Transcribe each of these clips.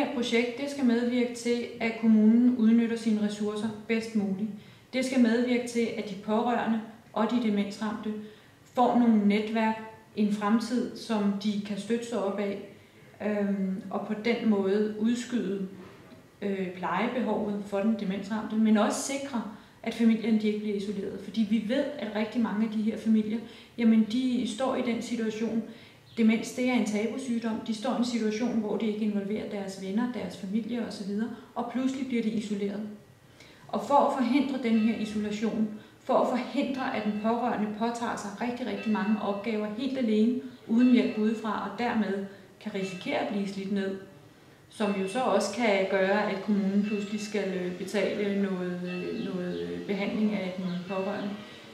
her projekt det skal medvirke til, at kommunen udnytter sine ressourcer bedst muligt. Det skal medvirke til, at de pårørende og de demensramte får nogle netværk, en fremtid, som de kan støtte sig op af, og på den måde udskyde plejebehovet for den demensramte, men også sikre, at familierne de ikke bliver isoleret. Fordi vi ved, at rigtig mange af de her familier, jamen de står i den situation, demens det er en tabusygdom, de står i en situation, hvor de ikke involverer deres venner, deres familie osv., og pludselig bliver de isoleret. Og for at forhindre den her isolation, for at forhindre, at den pårørende påtager sig rigtig, rigtig mange opgaver helt alene, uden hjælp udefra, og dermed kan risikere at blive slidt ned, som jo så også kan gøre, at kommunen pludselig skal betale noget behandling af den pårørende.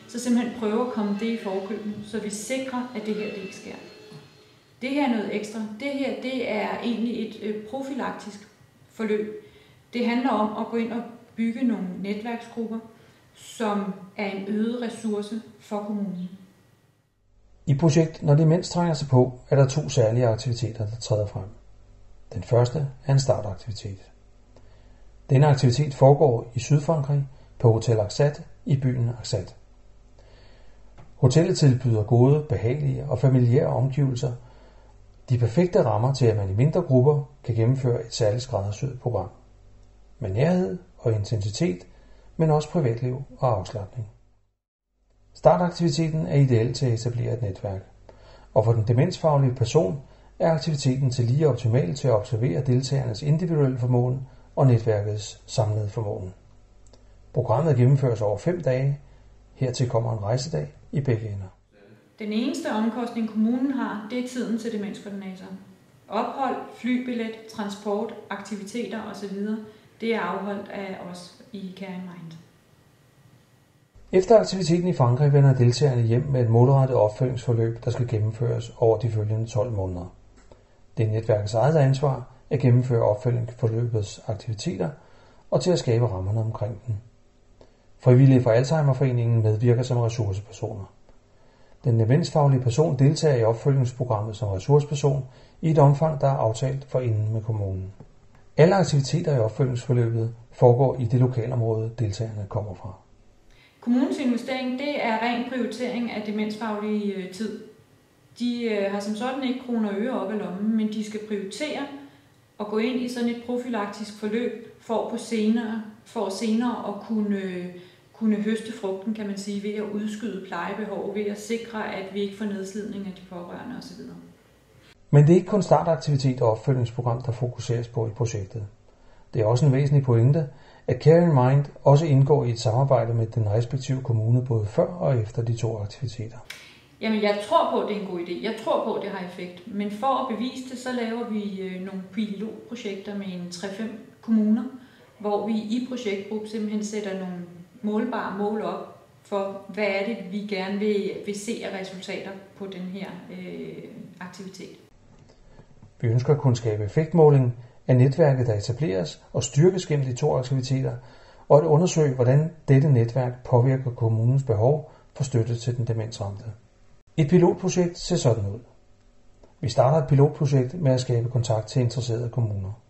Så simpelthen prøve at komme det i forkøbet, så vi sikrer, at det her det ikke sker. Det her er noget ekstra. Det her det er egentlig et profylaktisk forløb. Det handler om at gå ind og bygge nogle netværksgrupper, som er en øget ressource for kommunen. I projekt Når demens trænger sig på, er der 2 særlige aktiviteter, der træder frem. Den første er en startaktivitet. Denne aktivitet foregår i Sydfrankrig på Hotel Axat i byen Axat. Hotellet tilbyder gode, behagelige og familiære omgivelser, de perfekte rammer til, at man i mindre grupper kan gennemføre et særligt skræddersyet program. Med nærhed og intensitet, men også privatliv og afslapning. Startaktiviteten er ideel til at etablere et netværk, og for den demensfaglige person er aktiviteten til lige optimal til at observere deltagernes individuelle formåen og netværkets samlede formåen. Programmet gennemføres over 5 dage. Hertil kommer en rejsedag i begge ender. Den eneste omkostning kommunen har, det er tiden til demenskoordinatoren. Ophold, flybillet, transport, aktiviteter osv., det er afholdt af os i Caring Mind. Efter aktiviteten i Frankrig vender deltagerne hjem med et målrettet opfølgningsforløb, der skal gennemføres over de følgende 12 måneder. Det er netværkets eget ansvar at gennemføre opfølgningsforløbets aktiviteter og til at skabe rammerne omkring den. Frivillige fra Alzheimerforeningen medvirker som ressourcepersoner. Den demensfaglige person deltager i opfølgningsprogrammet som ressourceperson i et omfang, der er aftalt forinden med kommunen. Alle aktiviteter i opfølgningsforløbet foregår i det lokalområde, deltagerne kommer fra. Kommunens investering, det er ren prioritering af demensfaglig tid. De har som sådan ikke kroner og øre op i lommen, men de skal prioritere at gå ind i sådan et profylaktisk forløb for senere at kunne høste frugten, kan man sige, ved at udskyde plejebehov, ved at sikre, at vi ikke får nedslidning af de pårørende osv. Men det er ikke kun startaktivitet og opfølgningsprogram, der fokuseres på i projektet. Det er også en væsentlig pointe, at Caring Mind også indgår i et samarbejde med den respektive kommune både før og efter de 2 aktiviteter. Jamen, jeg tror på, at det er en god idé. Jeg tror på, at det har effekt. Men for at bevise det, så laver vi nogle pilotprojekter med en 3-5 kommuner, hvor vi i projektgruppe simpelthen sætter nogle målbare mål op for, hvad er det, vi gerne vil se af resultater på den her aktivitet. Vi ønsker at kunne skabe effektmåling af netværket, der etableres og styrkes gennem de 2 aktiviteter, og at undersøge, hvordan dette netværk påvirker kommunens behov for støtte til den demensramte. Et pilotprojekt ser sådan ud. Vi starter et pilotprojekt med at skabe kontakt til interesserede kommuner.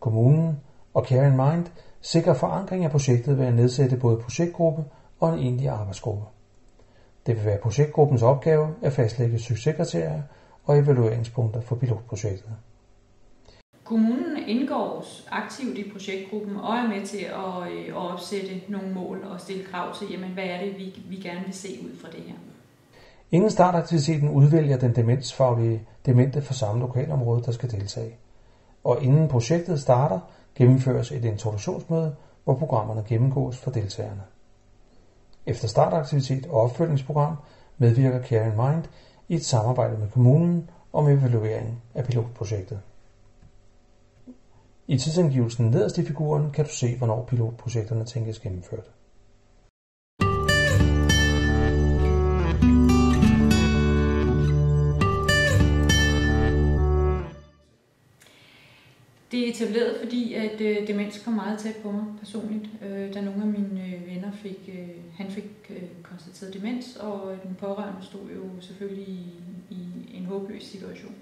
Kommunen og Caring Mind sikrer forankring af projektet ved at nedsætte både projektgruppe og en egentlig arbejdsgruppe. Det vil være projektgruppens opgave at fastlægge succeskriterier og evalueringspunkter for pilotprojektet. Kommunen indgår aktivt i projektgruppen og er med til at opsætte nogle mål og stille krav til, jamen, hvad er det, vi gerne vil se ud fra det her. Inden startaktiviteten udvælger den demensfaglige demente for samme lokalområde, der skal deltage. Og inden projektet starter, gennemføres et introduktionsmøde, hvor programmerne gennemgås for deltagerne. Efter startaktivitet og opfølgningsprogram medvirker Caring Mind i et samarbejde med kommunen om evaluering af pilotprojektet. I tidsangivelsen nederst i figuren kan du se, hvornår pilotprojekterne tænkes gennemført. Det er etableret, fordi at demens kom meget tæt på mig personligt. Da nogle af mine venner fik konstateret demens, og den pårørende stod jo selvfølgelig i en håbløs situation.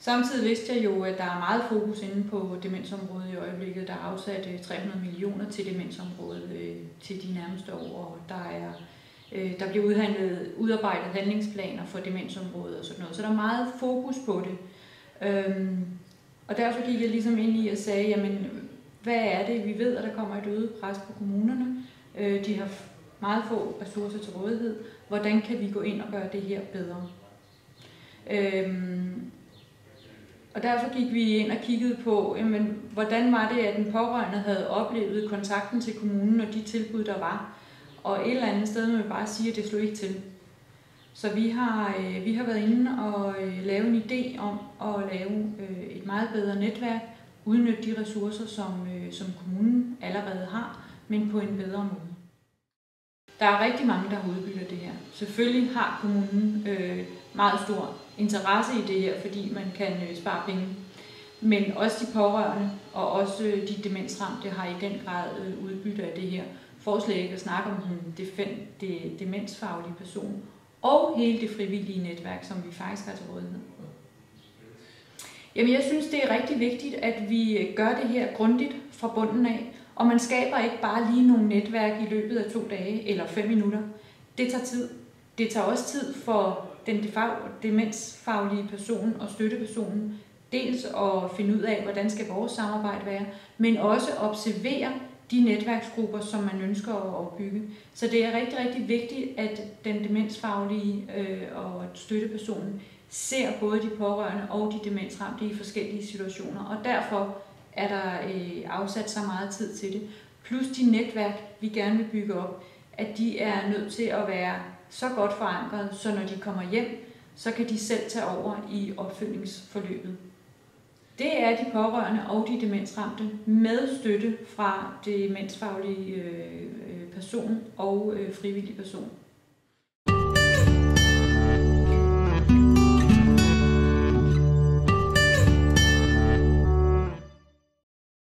Samtidig vidste jeg jo, at der er meget fokus inde på demensområdet i øjeblikket. Der er afsat 300 millioner til demensområdet til de nærmeste år, og der bliver udarbejdet handlingsplaner for demensområdet og sådan noget. Så der er meget fokus på det. Og derfor gik jeg ligesom ind i og sagde, jamen, hvad er det? Vi ved, at der kommer et øget pres på kommunerne. De har meget få ressourcer til rådighed. Hvordan kan vi gå ind og gøre det her bedre? Og derfor gik vi ind og kiggede på, jamen, hvordan var det, at den pårørende havde oplevet kontakten til kommunen og de tilbud, der var. Og et eller andet sted må vi bare sige, at det slog ikke til. Så vi har været inde og lave en idé om at lave et meget bedre netværk, udnytte de ressourcer, som kommunen allerede har, men på en bedre måde. Der er rigtig mange, der har udbyttet det her. Selvfølgelig har kommunen meget stor interesse i det her, fordi man kan spare penge. Men også de pårørende og også de demensramte har i den grad udbytte af det her. For slet ikke at snakke om det demensfaglige person og hele det frivillige netværk, som vi faktisk har til rådighed. Jamen, jeg synes, det er rigtig vigtigt, at vi gør det her grundigt fra bunden af, og man skaber ikke bare lige nogle netværk i løbet af 2 dage eller 5 minutter. Det tager tid. Det tager også tid for den demensfaglige person og støttepersonen, dels at finde ud af, hvordan skal vores samarbejde være, men også observere de netværksgrupper, som man ønsker at opbygge. Så det er rigtig, rigtig vigtigt, at den demensfaglige og støttepersonen ser både de pårørende og de demensramte i forskellige situationer, og derfor er der afsat så meget tid til det. Plus de netværk, vi gerne vil bygge op, at de er nødt til at være så godt forankret, så når de kommer hjem, så kan de selv tage over i opfølgningsforløbet. Det er de pårørende og de demensramte med støtte fra demensfaglige person og frivillig person.